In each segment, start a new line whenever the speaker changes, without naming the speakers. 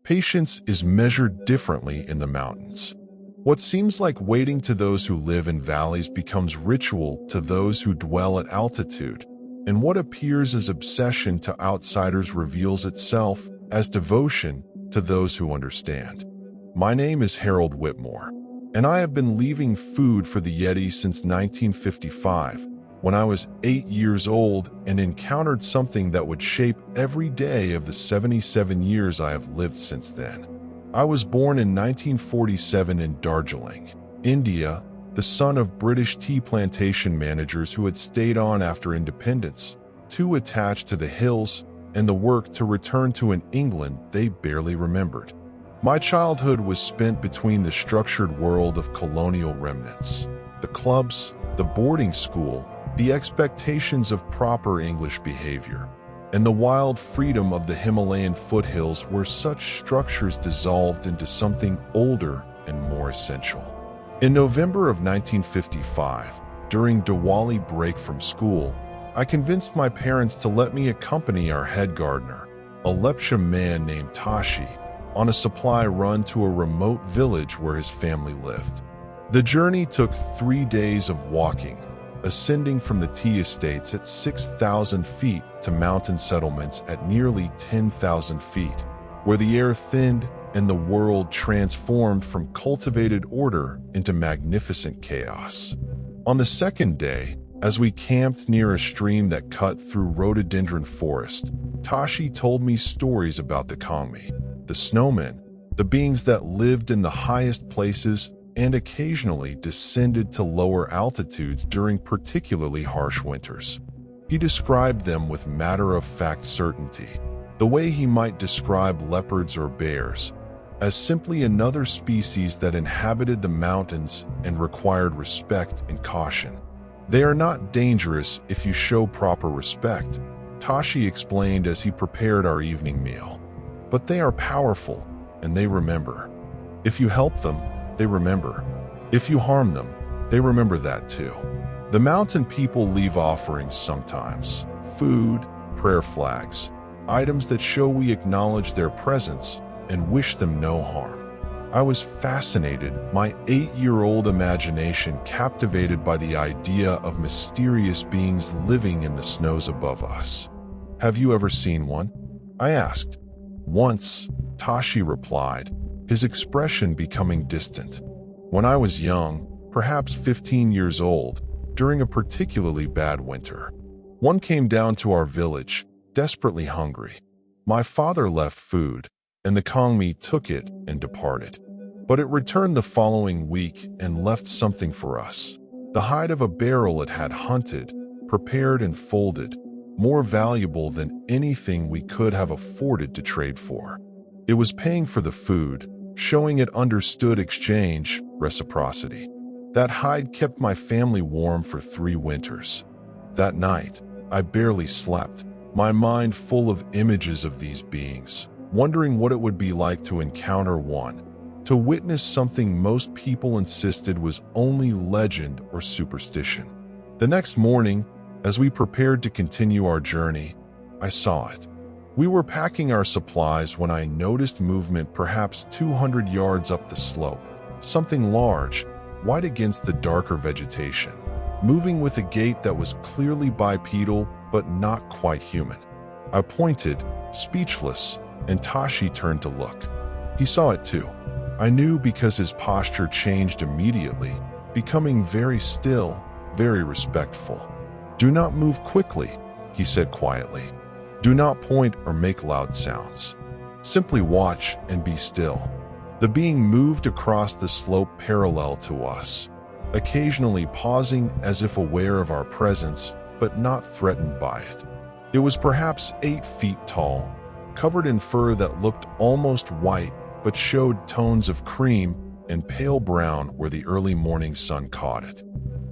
Patience is measured differently in the mountains. What seems like waiting to those who live in valleys becomes ritual to those who dwell at altitude, and what appears as obsession to outsiders reveals itself as devotion to those who understand. My name is Harold Whitmore, and I have been leaving food for the Yeti since 1955, when I was 8 years old and encountered something that would shape every day of the 77 years I have lived since then. I was born in 1947 in Darjeeling, India, the son of British tea plantation managers who had stayed on after independence, too attached to the hills and the work to return to an England they barely remembered. My childhood was spent between the structured world of colonial remnants, the clubs, the boarding school, the expectations of proper English behavior, and the wild freedom of the Himalayan foothills where such structures dissolved into something older and more essential. In November of 1955, during Diwali break from school, I convinced my parents to let me accompany our head gardener, a Lepcha man named Tashi, on a supply run to a remote village where his family lived. The journey took 3 days of walking, ascending from the tea estates at 6,000 feet to mountain settlements at nearly 10,000 feet, where the air thinned and the world transformed from cultivated order into magnificent chaos. On the second day, as we camped near a stream that cut through rhododendron forest, Tashi told me stories about the Kongmi, the snowmen, the beings that lived in the highest places and occasionally descended to lower altitudes during particularly harsh winters. He described them with matter-of-fact certainty, the way he might describe leopards or bears, as simply another species that inhabited the mountains and required respect and caution. They are not dangerous if you show proper respect, Tashi explained as he prepared our evening meal. But they are powerful, and they remember. If you help them, they remember. If you harm them, they remember that too. The mountain people leave offerings sometimes, food, prayer flags, items that show we acknowledge their presence and wish them no harm. I was fascinated, my 8-year-old imagination captivated by the idea of mysterious beings living in the snows above us. Have you ever seen one? I asked. Once, Tashi replied, his expression becoming distant. When I was young, perhaps 15 years old, during a particularly bad winter. One came down to our village, desperately hungry. My father left food, and the Kongmi took it and departed. But it returned the following week and left something for us. The hide of a barrel it had hunted, prepared and folded, more valuable than anything we could have afforded to trade for. It was paying for the food, showing it understood exchange, reciprocity. That hide kept my family warm for 3 winters. That night, I barely slept, my mind full of images of these beings, wondering what it would be like to encounter one, to witness something most people insisted was only legend or superstition. The next morning, as we prepared to continue our journey, I saw it. We were packing our supplies when I noticed movement perhaps 200 yards up the slope, something large, white against the darker vegetation, moving with a gait that was clearly bipedal but not quite human. I pointed, speechless, and Tashi turned to look. He saw it too. I knew because his posture changed immediately, becoming very still, very respectful. "Do not move quickly," he said quietly. "Do not point or make loud sounds. Simply watch and be still." The being moved across the slope parallel to us, occasionally pausing as if aware of our presence, but not threatened by it. It was perhaps 8 feet tall, covered in fur that looked almost white but showed tones of cream and pale brown where the early morning sun caught it.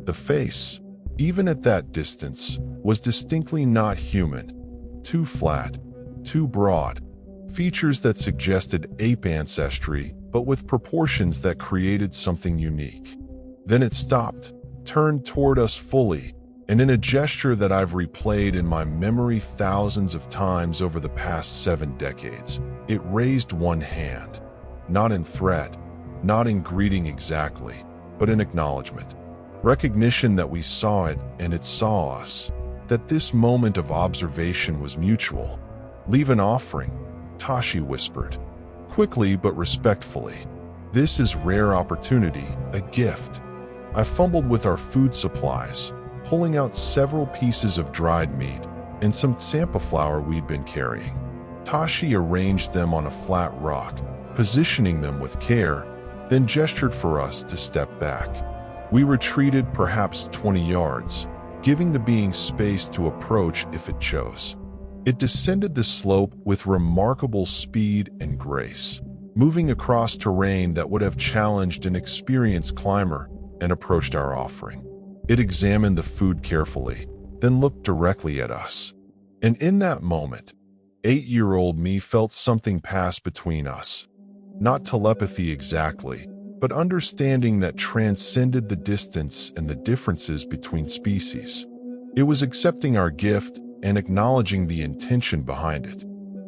The face, even at that distance, was distinctly not human. Too flat, too broad, features that suggested ape ancestry, but with proportions that created something unique. Then it stopped, turned toward us fully, and in a gesture that I've replayed in my memory thousands of times over the past 7 decades, it raised one hand, not in threat, not in greeting exactly, but in acknowledgement. Recognition that we saw it and it saw us, that this moment of observation was mutual. "Leave an offering," Tashi whispered, quickly but respectfully. "This is rare opportunity, a gift." I fumbled with our food supplies, pulling out several pieces of dried meat and some tsampa flour we'd been carrying. Tashi arranged them on a flat rock, positioning them with care, then gestured for us to step back. We retreated perhaps 20 yards, giving the being space to approach if it chose. It descended the slope with remarkable speed and grace, moving across terrain that would have challenged an experienced climber, and approached our offering. It examined the food carefully, then looked directly at us. And in that moment, 8-year-old me felt something pass between us. Not telepathy exactly, but understanding that transcended the distance and the differences between species. It was accepting our gift and acknowledging the intention behind it.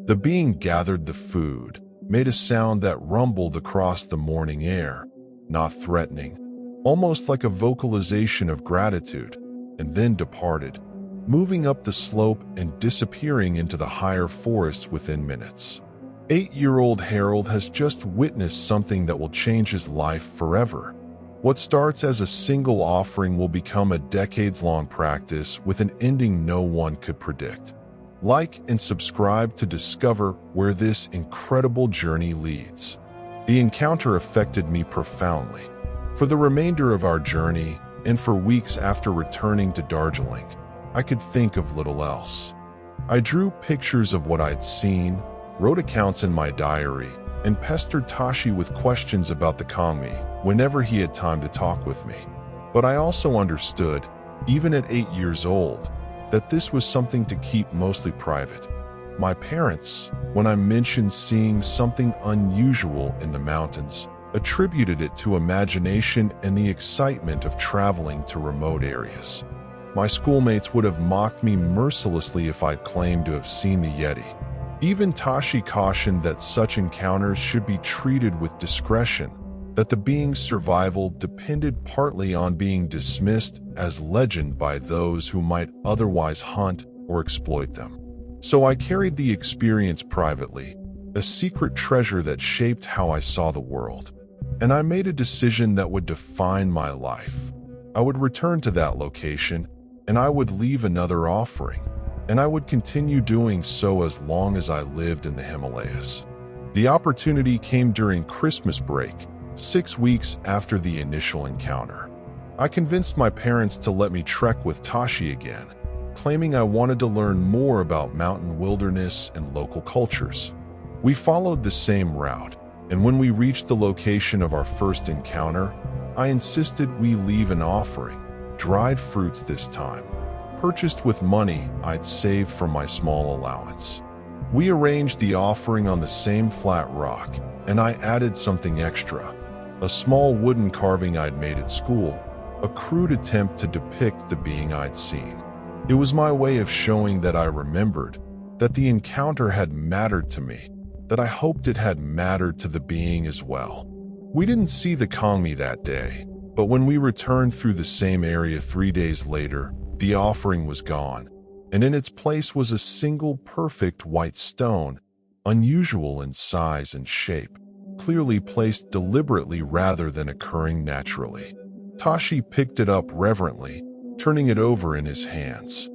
The being gathered the food, made a sound that rumbled across the morning air, not threatening, almost like a vocalization of gratitude, and then departed, moving up the slope and disappearing into the higher forest within minutes. 8-year-old Harold has just witnessed something that will change his life forever. What starts as a single offering will become a decades-long practice with an ending no one could predict. Like and subscribe to discover where this incredible journey leads. The encounter affected me profoundly. For the remainder of our journey, and for weeks after returning to Darjeeling, I could think of little else. I drew pictures of what I'd seen, wrote accounts in my diary, and pestered Tashi with questions about the Kami whenever he had time to talk with me. But I also understood, even at 8 years old, that this was something to keep mostly private. My parents, when I mentioned seeing something unusual in the mountains, attributed it to imagination and the excitement of traveling to remote areas. My schoolmates would have mocked me mercilessly if I'd claimed to have seen the Yeti. Even Tashi cautioned that such encounters should be treated with discretion, that the being's survival depended partly on being dismissed as legend by those who might otherwise hunt or exploit them. So I carried the experience privately, a secret treasure that shaped how I saw the world. And I made a decision that would define my life. I would return to that location, and I would leave another offering. And I would continue doing so as long as I lived in the Himalayas. The opportunity came during Christmas break, 6 weeks after the initial encounter. I convinced my parents to let me trek with Tashi again, claiming I wanted to learn more about mountain wilderness and local cultures. We followed the same route, and when we reached the location of our first encounter, I insisted we leave an offering, dried fruits this time, purchased with money I'd saved from my small allowance. We arranged the offering on the same flat rock, and I added something extra, a small wooden carving I'd made at school, a crude attempt to depict the being I'd seen. It was my way of showing that I remembered, that the encounter had mattered to me, that I hoped it had mattered to the being as well. We didn't see the Kongmi that day, but when we returned through the same area 3 days later, the offering was gone, and in its place was a single perfect white stone, unusual in size and shape, clearly placed deliberately rather than occurring naturally. Tashi picked it up reverently, turning it over in his hands.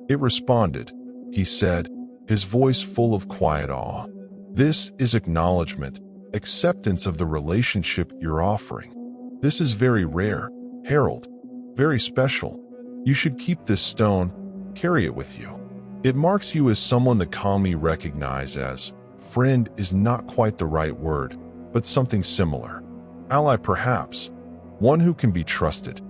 "It responded," he said, his voice full of quiet awe. "This is acknowledgement, acceptance of the relationship you're offering. This is very rare, Harold, very special. You should keep this stone, carry it with you. It marks you as someone the Kami recognize as, friend is not quite the right word, but something similar. Ally perhaps, one who can be trusted."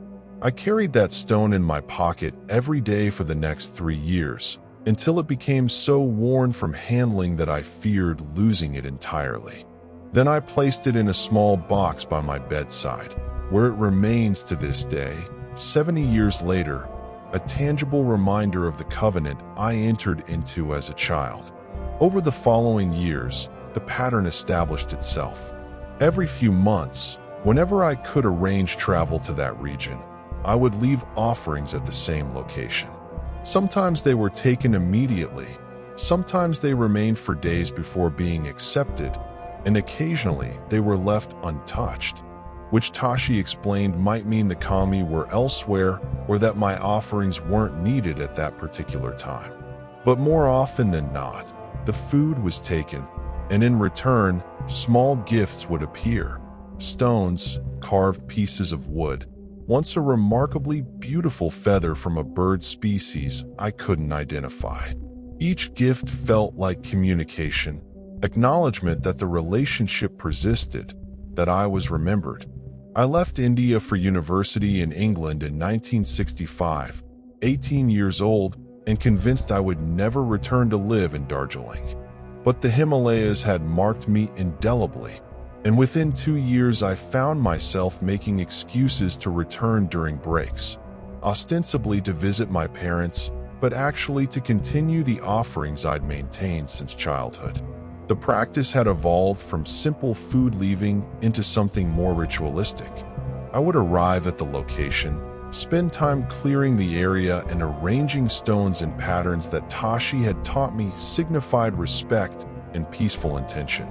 I carried that stone in my pocket every day for the next 3 years, until it became so worn from handling that I feared losing it entirely. Then I placed it in a small box by my bedside, where it remains to this day, 70 years later, a tangible reminder of the covenant I entered into as a child. Over the following years, the pattern established itself. Every few months, whenever I could arrange travel to that region, I would leave offerings at the same location. Sometimes they were taken immediately, sometimes they remained for days before being accepted, and occasionally they were left untouched, which Tashi explained might mean the kami were elsewhere or that my offerings weren't needed at that particular time. But more often than not, the food was taken, and in return, small gifts would appear. Stones, carved pieces of wood, once a remarkably beautiful feather from a bird species I couldn't identify. Each gift felt like communication, acknowledgement that the relationship persisted, that I was remembered. I left India for university in England in 1965, 18 years old, and convinced I would never return to live in Darjeeling. But the Himalayas had marked me indelibly, and within 2 years I found myself making excuses to return during breaks, ostensibly to visit my parents, but actually to continue the offerings I'd maintained since childhood. The practice had evolved from simple food leaving into something more ritualistic. I would arrive at the location, spend time clearing the area and arranging stones in patterns that Tashi had taught me signified respect and peaceful intention.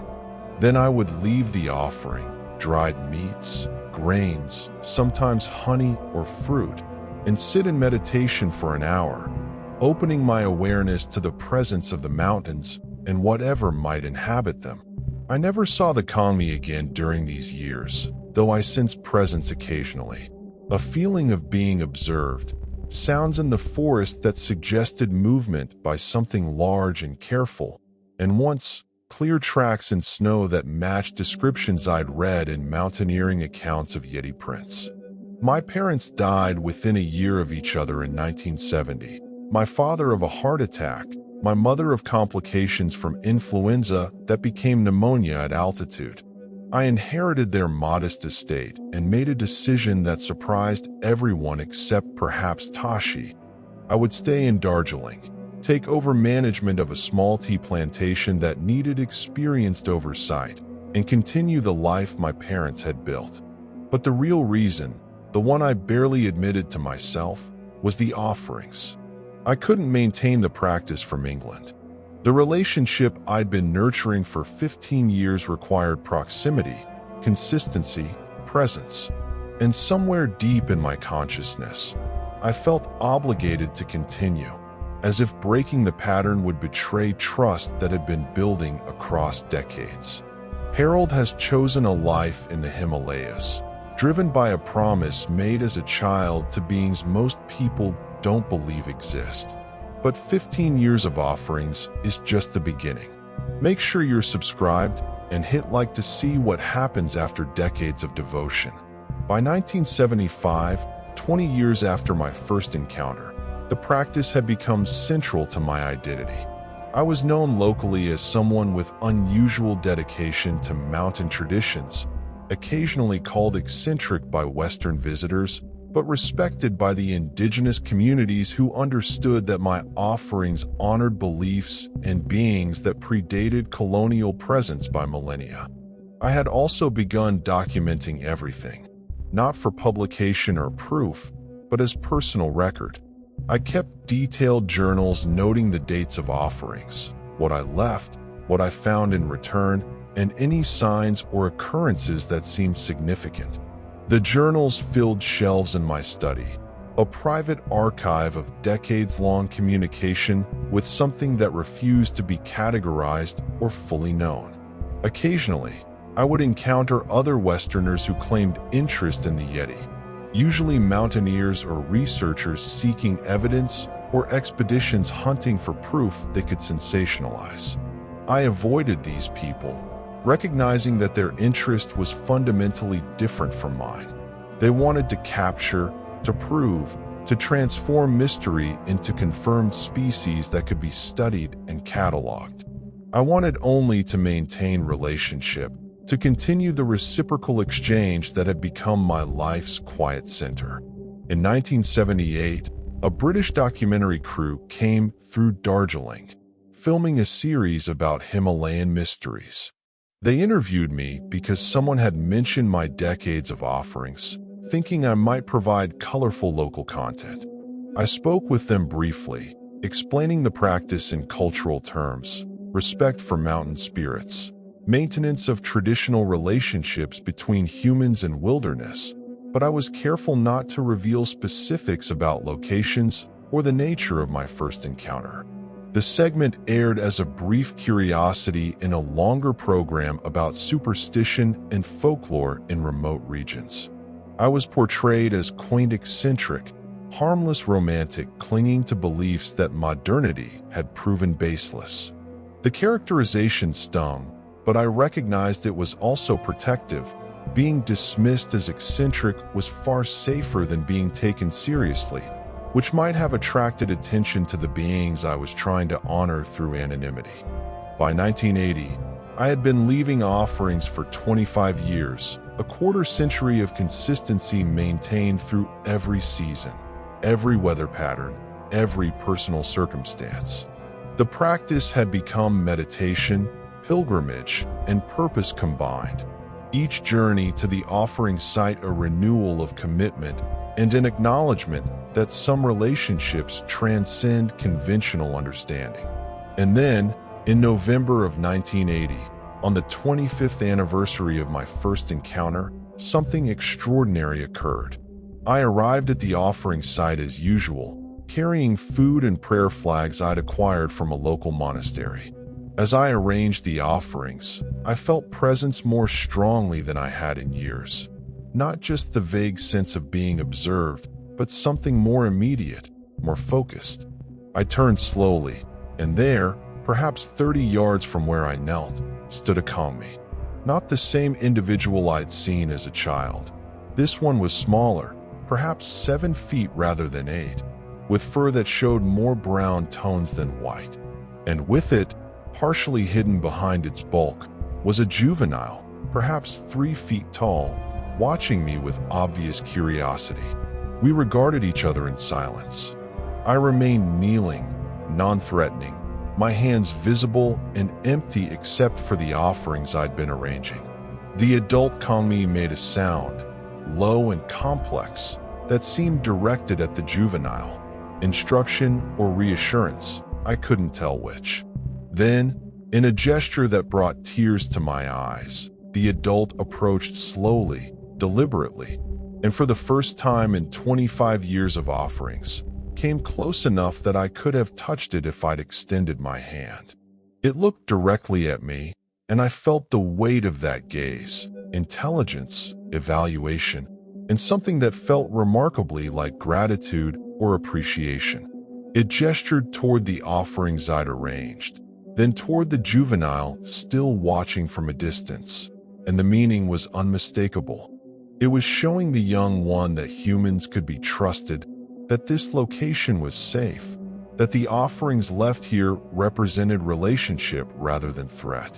Then I would leave the offering, dried meats, grains, sometimes honey or fruit, and sit in meditation for an hour, opening my awareness to the presence of the mountains and whatever might inhabit them. I never saw the kami again during these years, though I sensed presence occasionally. A feeling of being observed, sounds in the forest that suggested movement by something large and careful, and once, clear tracks in snow that matched descriptions I'd read in mountaineering accounts of Yeti prints. My parents died within a year of each other in 1970. My father of a heart attack, my mother of complications from influenza that became pneumonia at altitude. I inherited their modest estate and made a decision that surprised everyone except perhaps Tashi. I would stay in Darjeeling, take over management of a small tea plantation that needed experienced oversight, and continue the life my parents had built. But the real reason, the one I barely admitted to myself, was the offerings. I couldn't maintain the practice from England. The relationship I'd been nurturing for 15 years required proximity, consistency, presence, and somewhere deep in my consciousness, I felt obligated to continue, as if breaking the pattern would betray trust that had been building across decades. Harold has chosen a life in the Himalayas, driven by a promise made as a child to beings most people don't believe exist. But 15 years of offerings is just the beginning. Make sure you're subscribed and hit like to see what happens after decades of devotion. By 1975, 20 years after my first encounter, the practice had become central to my identity. I was known locally as someone with unusual dedication to mountain traditions, occasionally called eccentric by Western visitors, but respected by the indigenous communities who understood that my offerings honored beliefs and beings that predated colonial presence by millennia. I had also begun documenting everything, not for publication or proof, but as personal record. I kept detailed journals noting the dates of offerings, what I left, what I found in return, and any signs or occurrences that seemed significant. The journals filled shelves in my study, a private archive of decades-long communication with something that refused to be categorized or fully known. Occasionally, I would encounter other Westerners who claimed interest in the Yeti, usually mountaineers or researchers seeking evidence or expeditions hunting for proof they could sensationalize. I avoided these people, recognizing that their interest was fundamentally different from mine. They wanted to capture, to prove, to transform mystery into confirmed species that could be studied and cataloged. I wanted only to maintain relationship, to continue the reciprocal exchange that had become my life's quiet center. In 1978, A British documentary crew came through Darjeeling, filming a series about Himalayan mysteries. They interviewed me because someone had mentioned my decades of offerings, thinking I might provide colorful local content. I spoke with them briefly, explaining the practice in cultural terms, respect for mountain spirits, maintenance of traditional relationships between humans and wilderness, but I was careful not to reveal specifics about locations or the nature of my first encounter. The segment aired as a brief curiosity in a longer program about superstition and folklore in remote regions. I was portrayed as quaint eccentric, harmless romantic clinging to beliefs that modernity had proven baseless. The characterization stung, but I recognized it was also protective. Being dismissed as eccentric was far safer than being taken seriously, which might have attracted attention to the beings I was trying to honor through anonymity. By 1980, I had been leaving offerings for 25 years, a quarter century of consistency maintained through every season, every weather pattern, every personal circumstance. The practice had become meditation, pilgrimage, and purpose combined. Each journey to the offering site a renewal of commitment and an acknowledgement that some relationships transcend conventional understanding. And then, in November of 1980, on the 25th anniversary of my first encounter, something extraordinary occurred. I arrived at the offering site as usual, carrying food and prayer flags I'd acquired from a local monastery. As I arranged the offerings, I felt presence more strongly than I had in years. Not just the vague sense of being observed, but something more immediate, more focused. I turned slowly, and there, perhaps 30 yards from where I knelt, stood a Kongmi. Not the same individual I'd seen as a child. This one was smaller, perhaps 7 feet rather than 8, with fur that showed more brown tones than white. And with it, partially hidden behind its bulk, was a juvenile, perhaps 3 feet tall, watching me with obvious curiosity. We regarded each other in silence. I remained kneeling, non-threatening, my hands visible and empty except for the offerings I'd been arranging. The adult Kongmi made a sound, low and complex, that seemed directed at the juvenile. Instruction or reassurance, I couldn't tell which. Then, in a gesture that brought tears to my eyes, the adult approached slowly, deliberately, and for the first time in 25 years of offerings, came close enough that I could have touched it if I'd extended my hand. It looked directly at me, and I felt the weight of that gaze, intelligence, evaluation, and something that felt remarkably like gratitude or appreciation. It gestured toward the offerings I'd arranged, then toward the juvenile still watching from a distance, and the meaning was unmistakable. It was showing the young one that humans could be trusted, that this location was safe, that the offerings left here represented relationship rather than threat.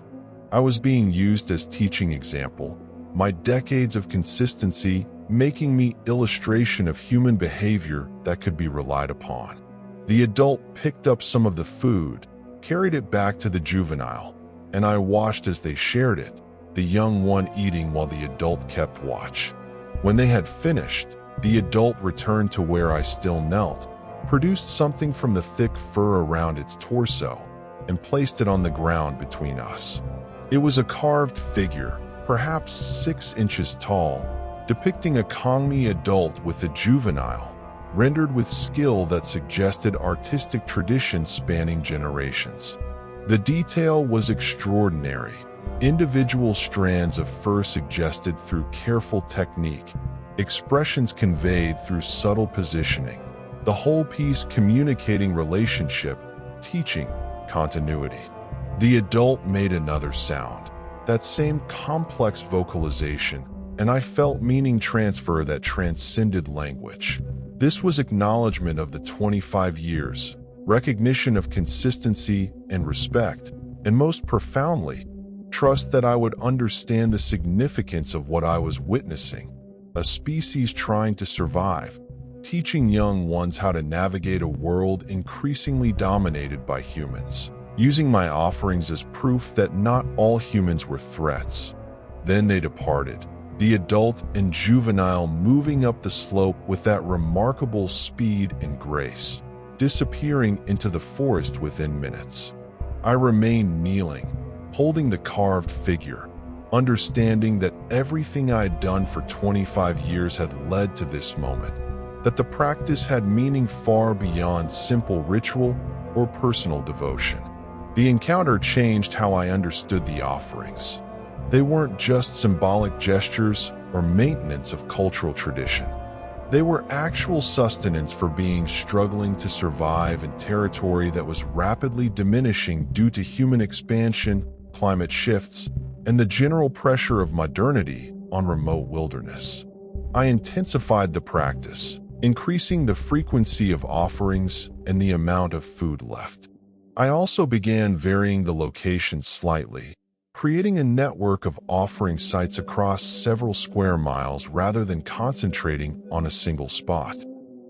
I was being used as teaching example, my decades of consistency making me illustration of human behavior that could be relied upon. The adult picked up some of the food, carried it back to the juvenile, and I watched as they shared it, the young one eating while the adult kept watch. When they had finished, the adult returned to where I still knelt, produced something from the thick fur around its torso, and placed it on the ground between us. It was a carved figure, perhaps 6 inches tall, depicting a Kongmi adult with a juvenile, rendered with skill that suggested artistic tradition spanning generations. The detail was extraordinary. Individual strands of fur suggested through careful technique, expressions conveyed through subtle positioning, the whole piece communicating relationship, teaching, continuity. The adult made another sound, that same complex vocalization, and I felt meaning transfer that transcended language. This was acknowledgement of the 25 years, recognition of consistency and respect, and most profoundly, trust that I would understand the significance of what I was witnessing, a species trying to survive, teaching young ones how to navigate a world increasingly dominated by humans, using my offerings as proof that not all humans were threats. Then they departed, the adult and juvenile moving up the slope with that remarkable speed and grace, disappearing into the forest within minutes. I remained kneeling, holding the carved figure, understanding that everything I'd done for 25 years had led to this moment, that the practice had meaning far beyond simple ritual or personal devotion. The encounter changed how I understood the offerings. They weren't just symbolic gestures or maintenance of cultural tradition. They were actual sustenance for beings struggling to survive in territory that was rapidly diminishing due to human expansion, climate shifts, and the general pressure of modernity on remote wilderness. I intensified the practice, increasing the frequency of offerings and the amount of food left. I also began varying the location slightly, creating a network of offering sites across several square miles rather than concentrating on a single spot.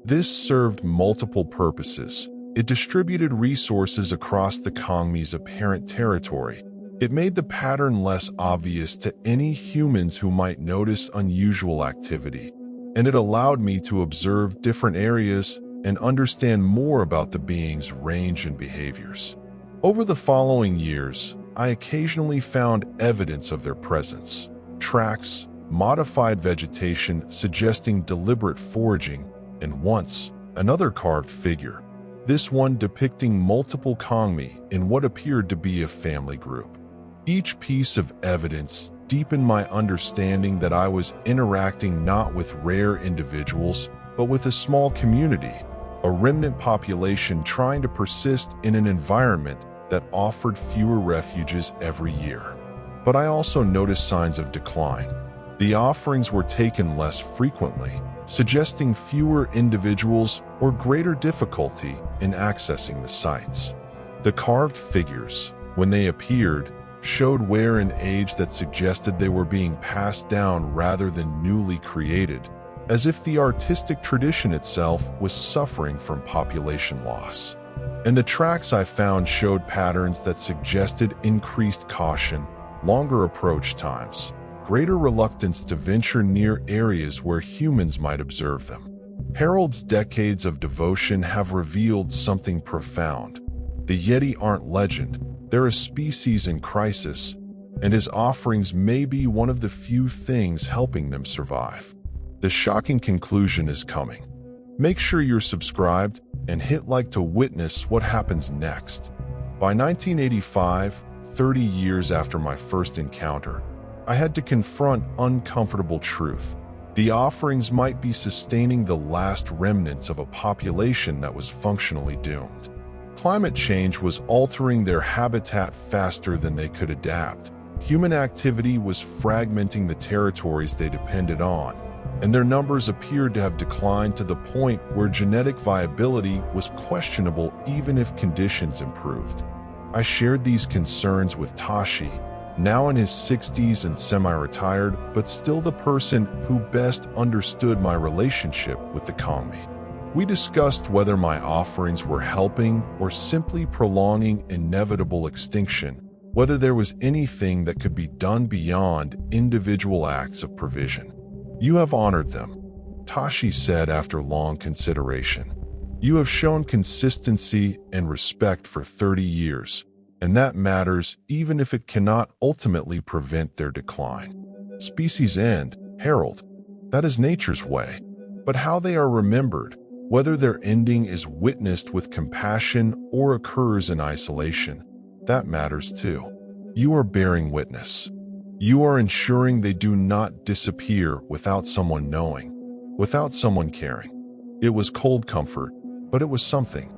This served multiple purposes. It distributed resources across the Kongmi's apparent territory. It made the pattern less obvious to any humans who might notice unusual activity, and it allowed me to observe different areas and understand more about the being's range and behaviors. Over the following years, I occasionally found evidence of their presence, tracks, modified vegetation suggesting deliberate foraging, and once, another carved figure, this one depicting multiple Kongmi in what appeared to be a family group. Each piece of evidence deepened my understanding that I was interacting not with rare individuals, but with a small community, a remnant population trying to persist in an environment that offered fewer refuges every year. But I also noticed signs of decline. The offerings were taken less frequently, suggesting fewer individuals or greater difficulty in accessing the sites. The carved figures, when they appeared, showed wear and age that suggested they were being passed down rather than newly created, as if the artistic tradition itself was suffering from population loss. And the tracks I found showed patterns that suggested increased caution, longer approach times, greater reluctance to venture near areas where humans might observe them. Harold's decades of devotion have revealed something profound. The Yeti aren't legend, they're a species in crisis, and his offerings may be one of the few things helping them survive. The shocking conclusion is coming. Make sure you're subscribed and hit like to witness what happens next. By 1985, 30 years after my first encounter, I had to confront uncomfortable truth. The offerings might be sustaining the last remnants of a population that was functionally doomed. Climate change was altering their habitat faster than they could adapt. Human activity was fragmenting the territories they depended on, and their numbers appeared to have declined to the point where genetic viability was questionable even if conditions improved. I shared these concerns with Tashi, now in his 60s and semi-retired, but still the person who best understood my relationship with the Kongmi. We discussed whether my offerings were helping or simply prolonging inevitable extinction, whether there was anything that could be done beyond individual acts of provision. "You have honored them," Tashi said after long consideration. "You have shown consistency and respect for 30 years, and that matters even if it cannot ultimately prevent their decline. Species end, Harold. That is nature's way. But how they are remembered, whether their ending is witnessed with compassion or occurs in isolation, that matters too. You are bearing witness. You are ensuring they do not disappear without someone knowing, without someone caring." It was cold comfort, but it was something.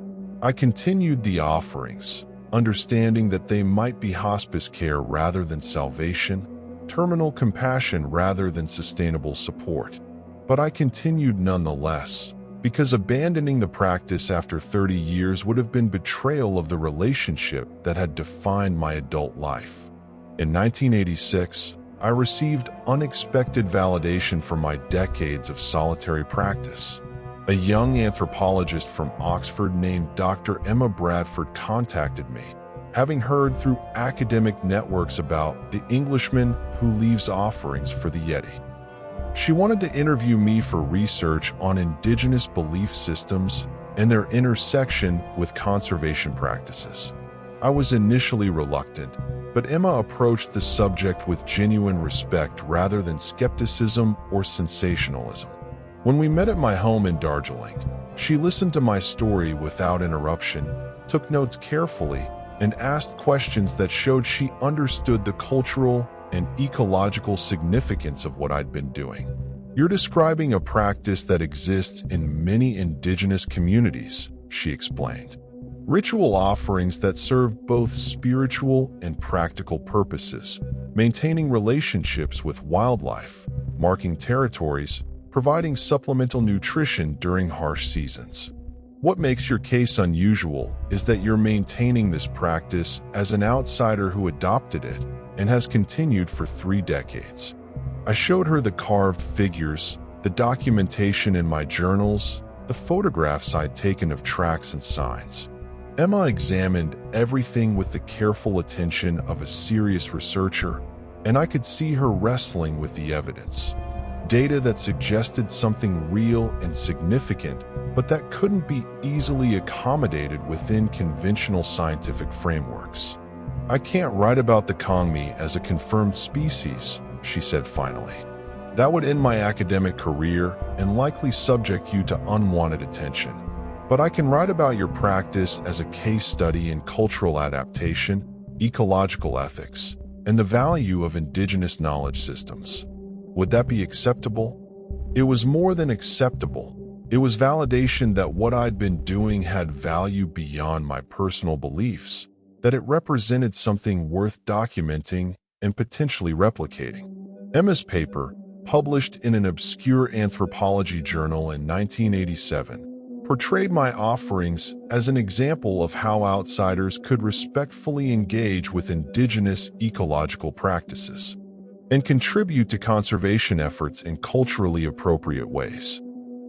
I continued the offerings, understanding that they might be hospice care rather than salvation, terminal compassion rather than sustainable support. But I continued nonetheless, because abandoning the practice after 30 years would have been betrayal of the relationship that had defined my adult life. In 1986, I received unexpected validation for my decades of solitary practice. A young anthropologist from Oxford named Dr. Emma Bradford contacted me, having heard through academic networks about the Englishman who leaves offerings for the Yeti. She wanted to interview me for research on indigenous belief systems and their intersection with conservation practices. I was initially reluctant, but Emma approached the subject with genuine respect rather than skepticism or sensationalism. When we met at my home in Darjeeling, she listened to my story without interruption, took notes carefully, and asked questions that showed she understood the cultural and ecological significance of what I'd been doing. "You're describing a practice that exists in many indigenous communities," she explained. "Ritual offerings that serve both spiritual and practical purposes, maintaining relationships with wildlife, marking territories, providing supplemental nutrition during harsh seasons. What makes your case unusual is that you're maintaining this practice as an outsider who adopted it and has continued for 3 decades. I showed her the carved figures, the documentation in my journals, the photographs I'd taken of tracks and signs. Emma examined everything with the careful attention of a serious researcher, and I could see her wrestling with the evidence. Data that suggested something real and significant, but that couldn't be easily accommodated within conventional scientific frameworks. "I can't write about the Kongmi as a confirmed species," she said finally. "That would end my academic career and likely subject you to unwanted attention. But I can write about your practice as a case study in cultural adaptation, ecological ethics, and the value of indigenous knowledge systems. Would that be acceptable?" It was more than acceptable. It was validation that what I'd been doing had value beyond my personal beliefs, that it represented something worth documenting and potentially replicating. Emma's paper, published in an obscure anthropology journal in 1987, portrayed my offerings as an example of how outsiders could respectfully engage with indigenous ecological practices and contribute to conservation efforts in culturally appropriate ways.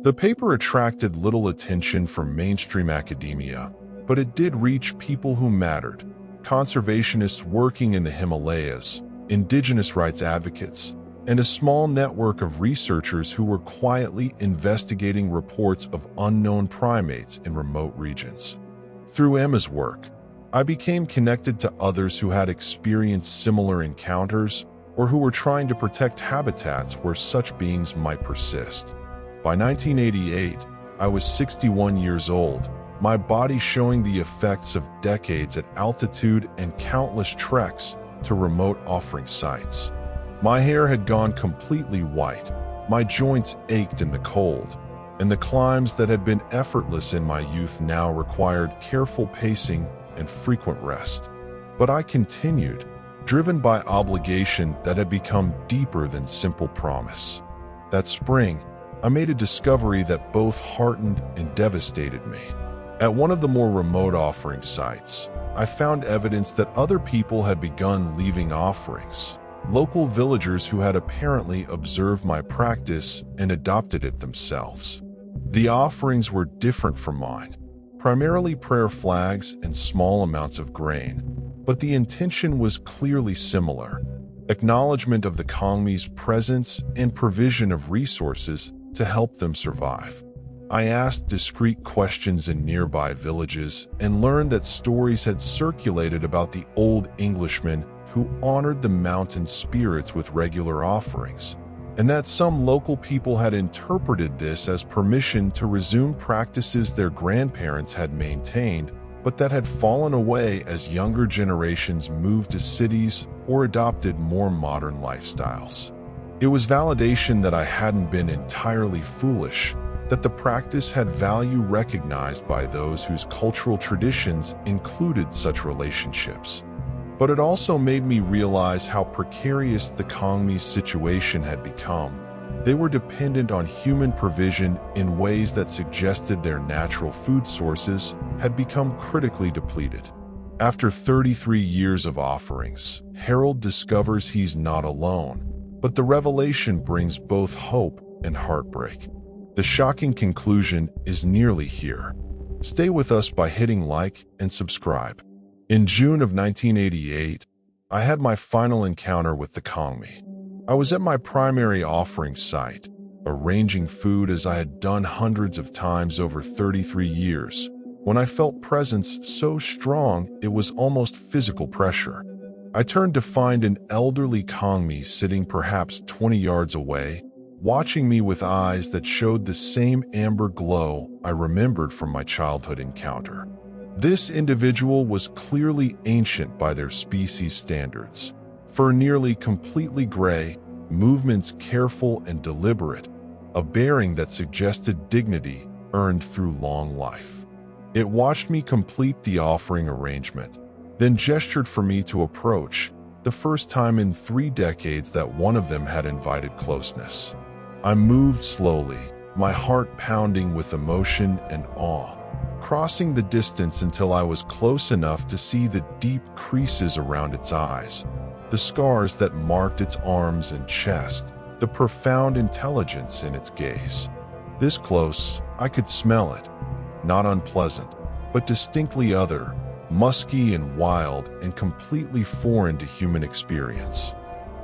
The paper attracted little attention from mainstream academia, but it did reach people who mattered: conservationists working in the Himalayas, indigenous rights advocates, and a small network of researchers who were quietly investigating reports of unknown primates in remote regions. Through Emma's work, I became connected to others who had experienced similar encounters or who were trying to protect habitats where such beings might persist. By 1988, I was 61 years old, my body showing the effects of decades at altitude and countless treks to remote offering sites. My hair had gone completely white, my joints ached in the cold, and the climbs that had been effortless in my youth now required careful pacing and frequent rest. But I continued, driven by obligation that had become deeper than simple promise. That spring, I made a discovery that both heartened and devastated me. At one of the more remote offering sites, I found evidence that other people had begun leaving offerings, local villagers who had apparently observed my practice and adopted it themselves. The offerings were different from mine, primarily prayer flags and small amounts of grain, but the intention was clearly similar: acknowledgement of the Kongmi's presence and provision of resources to help them survive. I asked discreet questions in nearby villages and learned that stories had circulated about the old Englishman who honored the mountain spirits with regular offerings, and that some local people had interpreted this as permission to resume practices their grandparents had maintained, but that had fallen away as younger generations moved to cities or adopted more modern lifestyles. It was validation that I hadn't been entirely foolish, that the practice had value recognized by those whose cultural traditions included such relationships. But it also made me realize how precarious the Kongmi's situation had become. They were dependent on human provision in ways that suggested their natural food sources had become critically depleted. After 33 years of offerings, Harold discovers he's not alone, but the revelation brings both hope and heartbreak. The shocking conclusion is nearly here. Stay with us by hitting like and subscribe. In June of 1988, I had my final encounter with the Kongmi. I was at my primary offering site, arranging food as I had done hundreds of times over 33 years, when I felt presence so strong it was almost physical pressure. I turned to find an elderly Kongmi sitting perhaps 20 yards away, watching me with eyes that showed the same amber glow I remembered from my childhood encounter. This individual was clearly ancient by their species standards, fur nearly completely gray, movements careful and deliberate, a bearing that suggested dignity earned through long life. It watched me complete the offering arrangement, then gestured for me to approach, the first time in 3 decades that one of them had invited closeness. I moved slowly, my heart pounding with emotion and awe, crossing the distance until I was close enough to see the deep creases around its eyes, the scars that marked its arms and chest, the profound intelligence in its gaze. This close, I could smell it, not unpleasant, but distinctly other, musky and wild and completely foreign to human experience.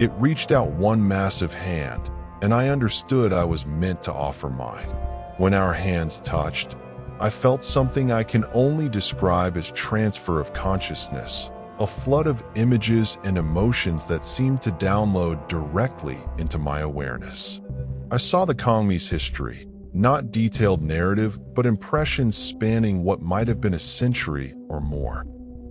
It reached out one massive hand, and I understood I was meant to offer mine. When our hands touched, I felt something I can only describe as transfer of consciousness, a flood of images and emotions that seemed to download directly into my awareness. I saw the Kongmi's history, not detailed narrative, but impressions spanning what might have been a century or more.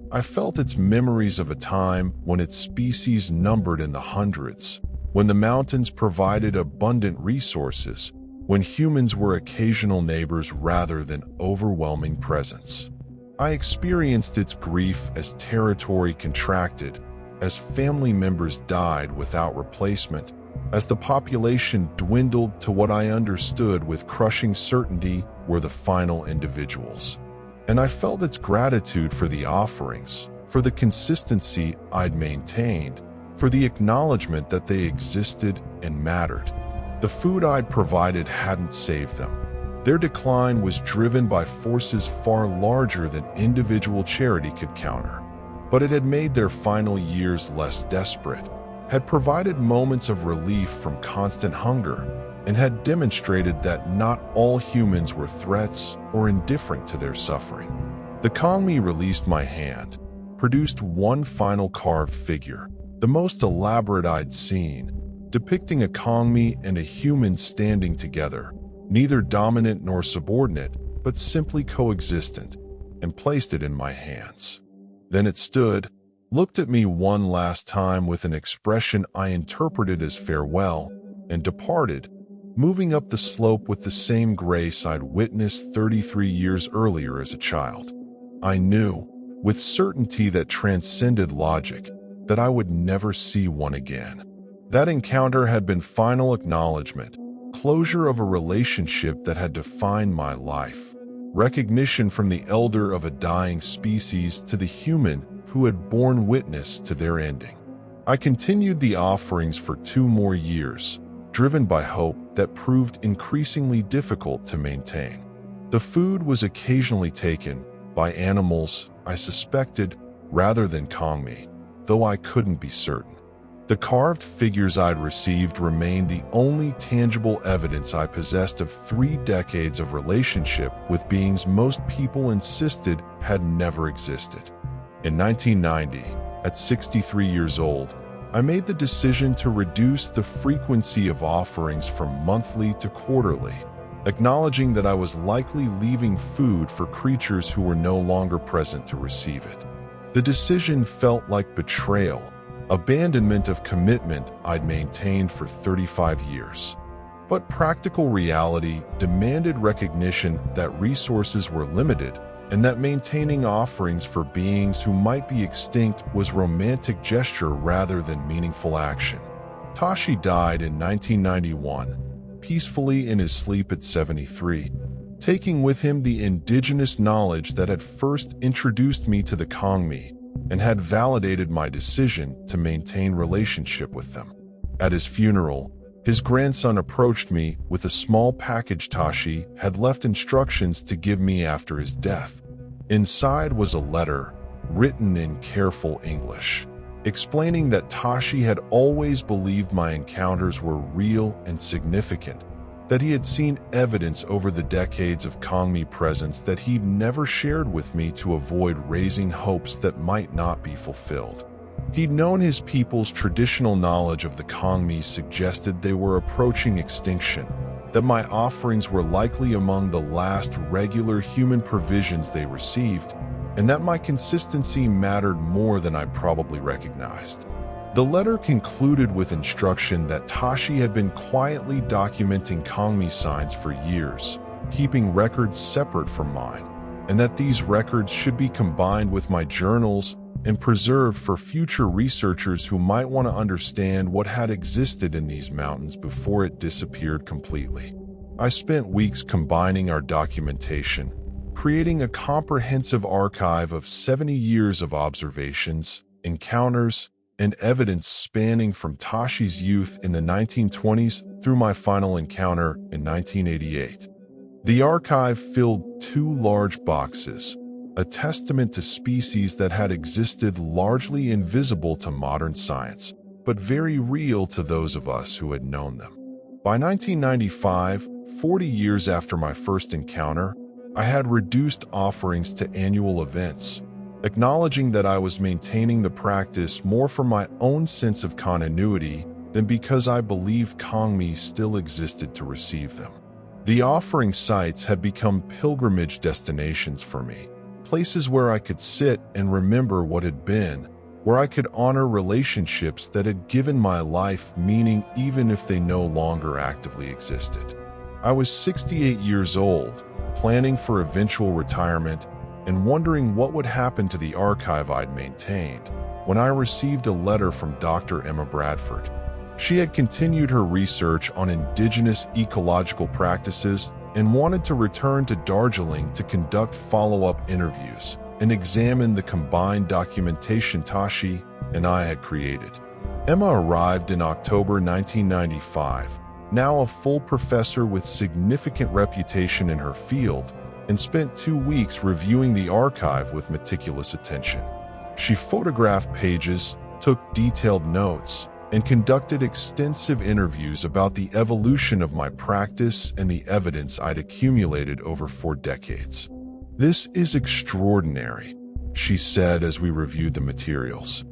I felt its memories of a time when its species numbered in the hundreds, when the mountains provided abundant resources, when humans were occasional neighbors rather than overwhelming presence. I experienced its grief as territory contracted, as family members died without replacement, as the population dwindled to what I understood with crushing certainty were the final individuals. And I felt its gratitude for the offerings, for the consistency I'd maintained, for the acknowledgement that they existed and mattered. The food I'd provided hadn't saved them. Their decline was driven by forces far larger than individual charity could counter. But it had made their final years less desperate, had provided moments of relief from constant hunger, and had demonstrated that not all humans were threats or indifferent to their suffering. The Kongmi released my hand, produced one final carved figure, the most elaborate I'd seen, depicting a Kongmi and a human standing together, neither dominant nor subordinate, but simply coexistent, and placed it in my hands. Then it stood, looked at me one last time with an expression I interpreted as farewell, and departed, moving up the slope with the same grace I'd witnessed 33 years earlier as a child. I knew, with certainty that transcended logic, that I would never see one again. That encounter had been final acknowledgement, closure of a relationship that had defined my life, recognition from the elder of a dying species to the human who had borne witness to their ending. I continued the offerings for 2 more years, driven by hope that proved increasingly difficult to maintain. The food was occasionally taken by animals I suspected rather than Kongmi, though I couldn't be certain. The carved figures I'd received remained the only tangible evidence I possessed of 3 decades of relationship with beings most people insisted had never existed. In 1990, at 63 years old, I made the decision to reduce the frequency of offerings from monthly to quarterly, acknowledging that I was likely leaving food for creatures who were no longer present to receive it. The decision felt like betrayal, abandonment of commitment I'd maintained for 35 years. But practical reality demanded recognition that resources were limited and that maintaining offerings for beings who might be extinct was romantic gesture rather than meaningful action. Tashi died in 1991, peacefully in his sleep at 73, taking with him the indigenous knowledge that had first introduced me to the Kongmi and had validated my decision to maintain relationship with them. At his funeral, His grandson approached me with a small package Tashi had left instructions to give me after his death. Inside was a letter, written in careful English, explaining that Tashi had always believed my encounters were real and significant, that he had seen evidence over the decades of Kongmi presence that he'd never shared with me to avoid raising hopes that might not be fulfilled. He'd known his people's traditional knowledge of the Kongmi suggested they were approaching extinction, that my offerings were likely among the last regular human provisions they received, and that my consistency mattered more than I probably recognized. The letter concluded with instruction that Tashi had been quietly documenting Kongmi signs for years, keeping records separate from mine, and that these records should be combined with my journals and preserved for future researchers who might want to understand what had existed in these mountains before it disappeared completely. I spent weeks combining our documentation, creating a comprehensive archive of 70 years of observations, encounters, and evidence spanning from Tashi's youth in the 1920s through my final encounter in 1988. The archive filled 2 large boxes, a testament to species that had existed largely invisible to modern science, but very real to those of us who had known them. By 1995, 40 years after my first encounter, I had reduced offerings to annual events, acknowledging that I was maintaining the practice more for my own sense of continuity than because I believed Kongmi still existed to receive them. The offering sites had become pilgrimage destinations for me, places where I could sit and remember what had been, where I could honor relationships that had given my life meaning even if they no longer actively existed. I was 68 years old, planning for eventual retirement and wondering what would happen to the archive I'd maintained, when I received a letter from Dr. Emma Bradford. She had continued her research on indigenous ecological practices and wanted to return to Darjeeling to conduct follow-up interviews and examine the combined documentation Tashi and I had created. Emma arrived in October 1995, now a full professor with significant reputation in her field, and spent 2 weeks reviewing the archive with meticulous attention. She photographed pages, took detailed notes, and conducted extensive interviews about the evolution of my practice and the evidence I'd accumulated over 4 decades. "This is extraordinary," she said as we reviewed the materials.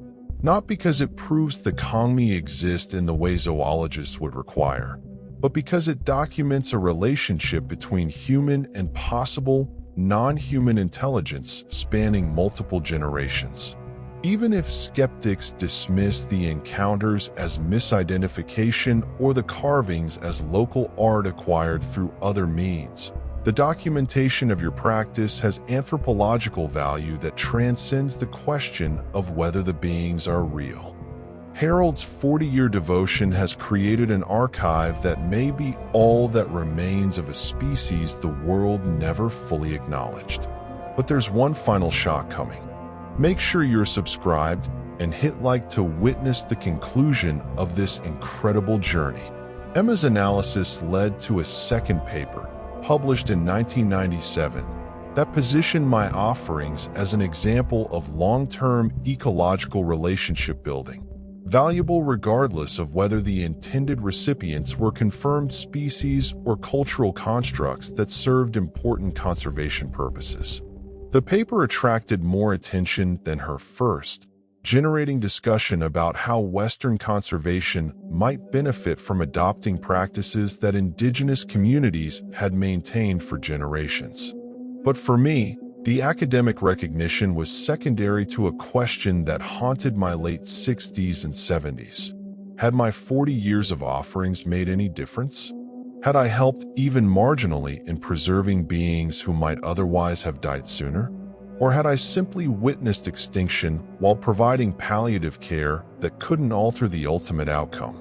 "Not because it proves the Kongmi exist in the way zoologists would require, but because it documents a relationship between human and possible non-human intelligence spanning multiple generations. Even if skeptics dismiss the encounters as misidentification or the carvings as local art acquired through other means, the documentation of your practice has anthropological value that transcends the question of whether the beings are real." Harold's 40-year devotion has created an archive that may be all that remains of a species the world never fully acknowledged. But there's one final shock coming. Make sure you're subscribed and hit like to witness the conclusion of this incredible journey. Emma's analysis led to a second paper, published in 1997, that positioned my offerings as an example of long-term ecological relationship building, valuable regardless of whether the intended recipients were confirmed species or cultural constructs that served important conservation purposes. The paper attracted more attention than her first, generating discussion about how Western conservation might benefit from adopting practices that indigenous communities had maintained for generations. But for me, the academic recognition was secondary to a question that haunted my late 60s and 70s. Had my 40 years of offerings made any difference? Had I helped even marginally in preserving beings who might otherwise have died sooner? Or had I simply witnessed extinction while providing palliative care that couldn't alter the ultimate outcome?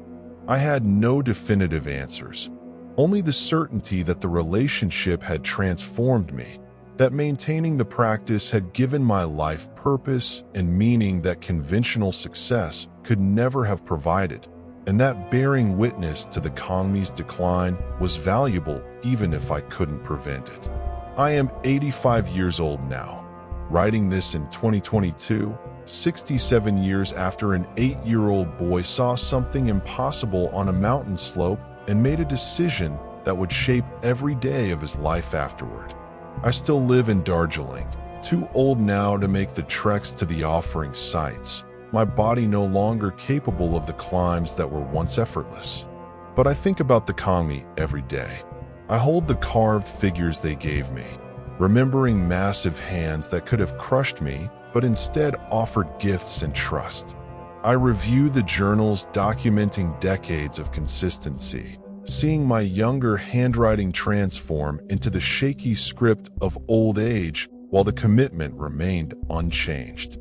I had no definitive answers, only the certainty that the relationship had transformed me, that maintaining the practice had given my life purpose and meaning that conventional success could never have provided, and that bearing witness to the Kongmi's decline was valuable even if I couldn't prevent it. I am 85 years old now, writing this in 2022, 67 years after an 8-year-old boy saw something impossible on a mountain slope and made a decision that would shape every day of his life afterward. I still live in Darjeeling, too old now to make the treks to the offering sites, my body no longer capable of the climbs that were once effortless. But I think about the Kongmi every day. I hold the carved figures they gave me, remembering massive hands that could have crushed me, but instead offered gifts and trust. I review the journals documenting decades of consistency, seeing my younger handwriting transform into the shaky script of old age while the commitment remained unchanged.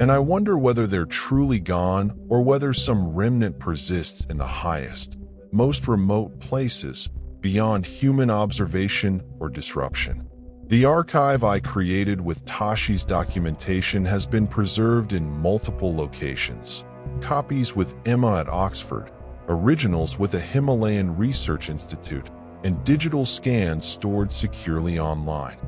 And I wonder whether they're truly gone or whether some remnant persists in the highest, most remote places beyond human observation or disruption. The archive I created with Tashi's documentation has been preserved in multiple locations. Copies with Emma at Oxford, originals with a Himalayan research institute, and digital scans stored securely online.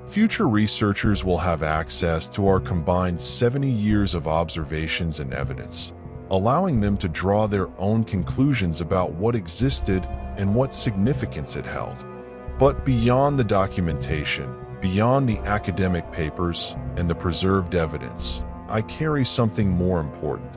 Future researchers will have access to our combined 70 years of observations and evidence, allowing them to draw their own conclusions about what existed and what significance it held. But beyond the documentation, beyond the academic papers and the preserved evidence, I carry something more important: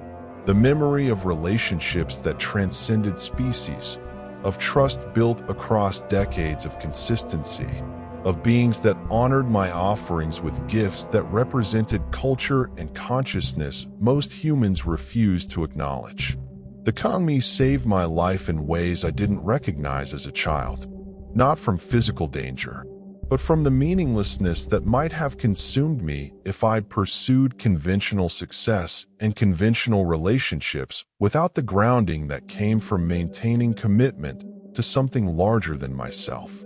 the memory of relationships that transcended species, of trust built across decades of consistency, of beings that honored my offerings with gifts that represented culture and consciousness most humans refuse to acknowledge. The Kongmi saved my life in ways I didn't recognize as a child, not from physical danger, but from the meaninglessness that might have consumed me if I'd pursued conventional success and conventional relationships without the grounding that came from maintaining commitment to something larger than myself.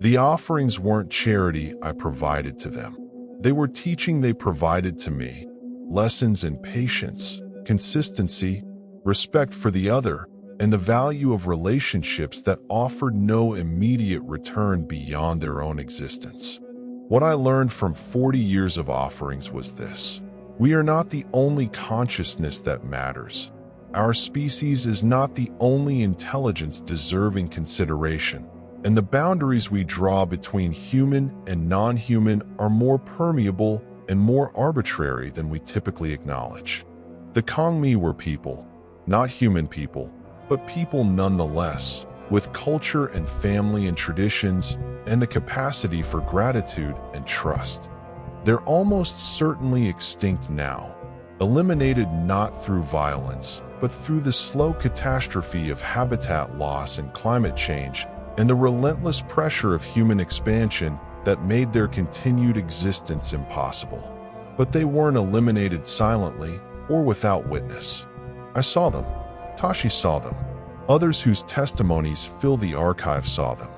The offerings weren't charity I provided to them. They were teaching they provided to me, lessons in patience, consistency, respect for the other, and the value of relationships that offered no immediate return beyond their own existence. What I learned from 40 years of offerings was this: we are not the only consciousness that matters. Our species is not the only intelligence deserving consideration, and the boundaries we draw between human and non-human are more permeable and more arbitrary than we typically acknowledge. The Kongmi were people, not human people, but people nonetheless, with culture and family and traditions and the capacity for gratitude and trust. They're almost certainly extinct now, eliminated not through violence, but through the slow catastrophe of habitat loss and climate change, and the relentless pressure of human expansion that made their continued existence impossible. But they weren't eliminated silently or without witness. I saw them. Tashi saw them. Others whose testimonies fill the archive saw them.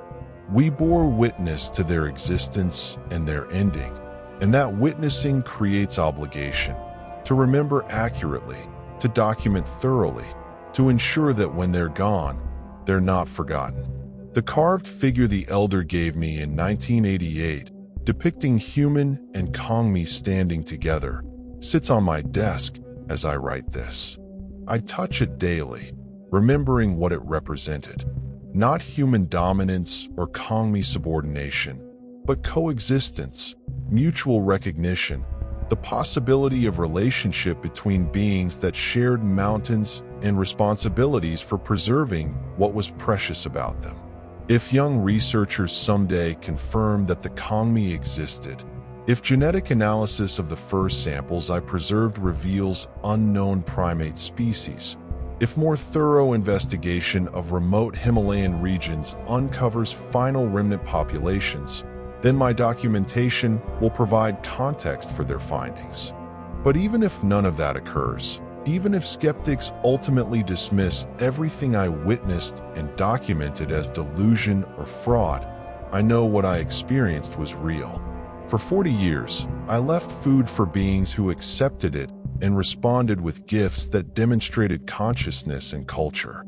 We bore witness to their existence and their ending, and that witnessing creates obligation to remember accurately, to document thoroughly, to ensure that when they're gone, they're not forgotten. The carved figure the elder gave me in 1988, depicting human and Kongmi standing together, sits on my desk as I write this. I touch it daily, remembering what it represented. Not human dominance or Kongmi subordination, but coexistence, mutual recognition, the possibility of relationship between beings that shared mountains and responsibilities for preserving what was precious about them. If young researchers someday confirm that the Kongmi existed, if genetic analysis of the first samples I preserved reveals unknown primate species, if more thorough investigation of remote Himalayan regions uncovers final remnant populations, then my documentation will provide context for their findings. But even if none of that occurs, even if skeptics ultimately dismiss everything I witnessed and documented as delusion or fraud, I know what I experienced was real. For 40 years, I left food for beings who accepted it and responded with gifts that demonstrated consciousness and culture.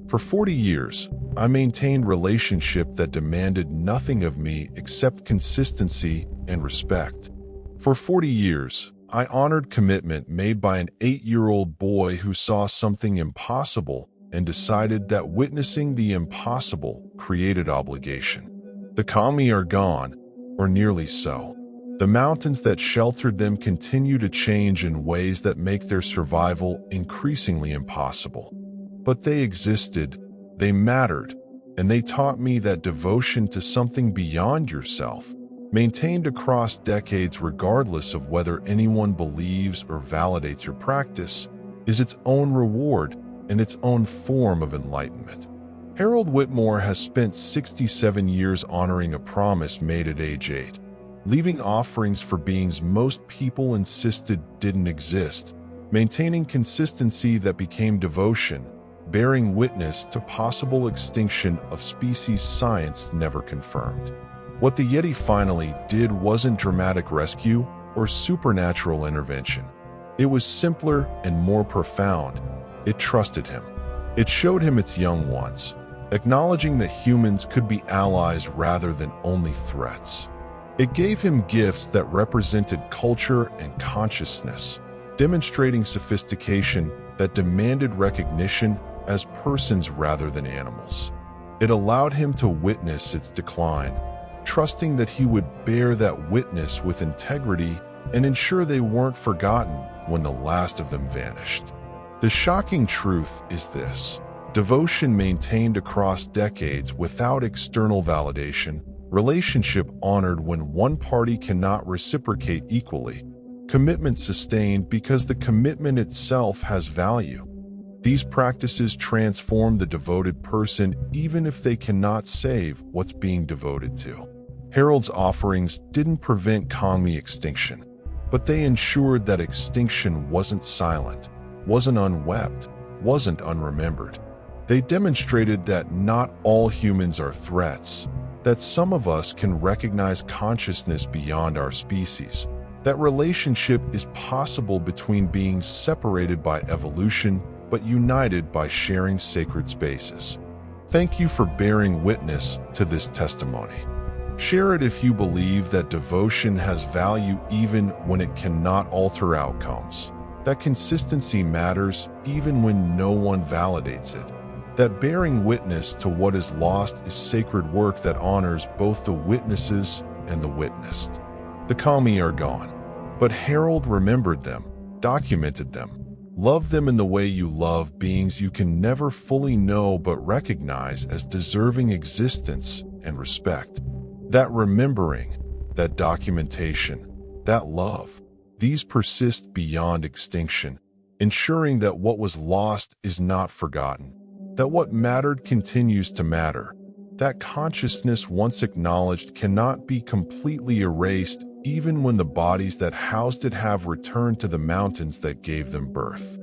For 40 years, I maintained relationship that demanded nothing of me except consistency and respect. For 40 years, I honored commitment made by an 8-year-old boy who saw something impossible and decided that witnessing the impossible created obligation. The kami are gone, or nearly so. The mountains that sheltered them continue to change in ways that make their survival increasingly impossible. But they existed, they mattered, and they taught me that devotion to something beyond yourself, maintained across decades regardless of whether anyone believes or validates your practice, is its own reward and its own form of enlightenment. Harold Whitmore has spent 67 years honoring a promise made at age 8, leaving offerings for beings most people insisted didn't exist, maintaining consistency that became devotion, bearing witness to possible extinction of species science never confirmed. What the Yeti finally did wasn't dramatic rescue or supernatural intervention. It was simpler and more profound. It trusted him. It showed him its young ones, acknowledging that humans could be allies rather than only threats. It gave him gifts that represented culture and consciousness, demonstrating sophistication that demanded recognition as persons rather than animals. It allowed him to witness its decline, trusting that he would bear that witness with integrity and ensure they weren't forgotten when the last of them vanished. The shocking truth is this: devotion maintained across decades without external validation, relationship honored when one party cannot reciprocate equally, commitment sustained because the commitment itself has value. These practices transform the devoted person even if they cannot save what's being devoted to. Harold's offerings didn't prevent kami extinction, but they ensured that extinction wasn't silent, wasn't unwept, wasn't unremembered. They demonstrated that not all humans are threats, that some of us can recognize consciousness beyond our species, that relationship is possible between beings separated by evolution but united by sharing sacred spaces. Thank you for bearing witness to this testimony. Share it if you believe that devotion has value even when it cannot alter outcomes, that consistency matters even when no one validates it, that bearing witness to what is lost is sacred work that honors both the witnesses and the witnessed. The kami are gone, but Harold remembered them, documented them, loved them in the way you love beings you can never fully know but recognize as deserving existence and respect. That remembering, that documentation, that love, these persist beyond extinction, ensuring that what was lost is not forgotten, that what mattered continues to matter, that consciousness once acknowledged cannot be completely erased even when the bodies that housed it have returned to the mountains that gave them birth.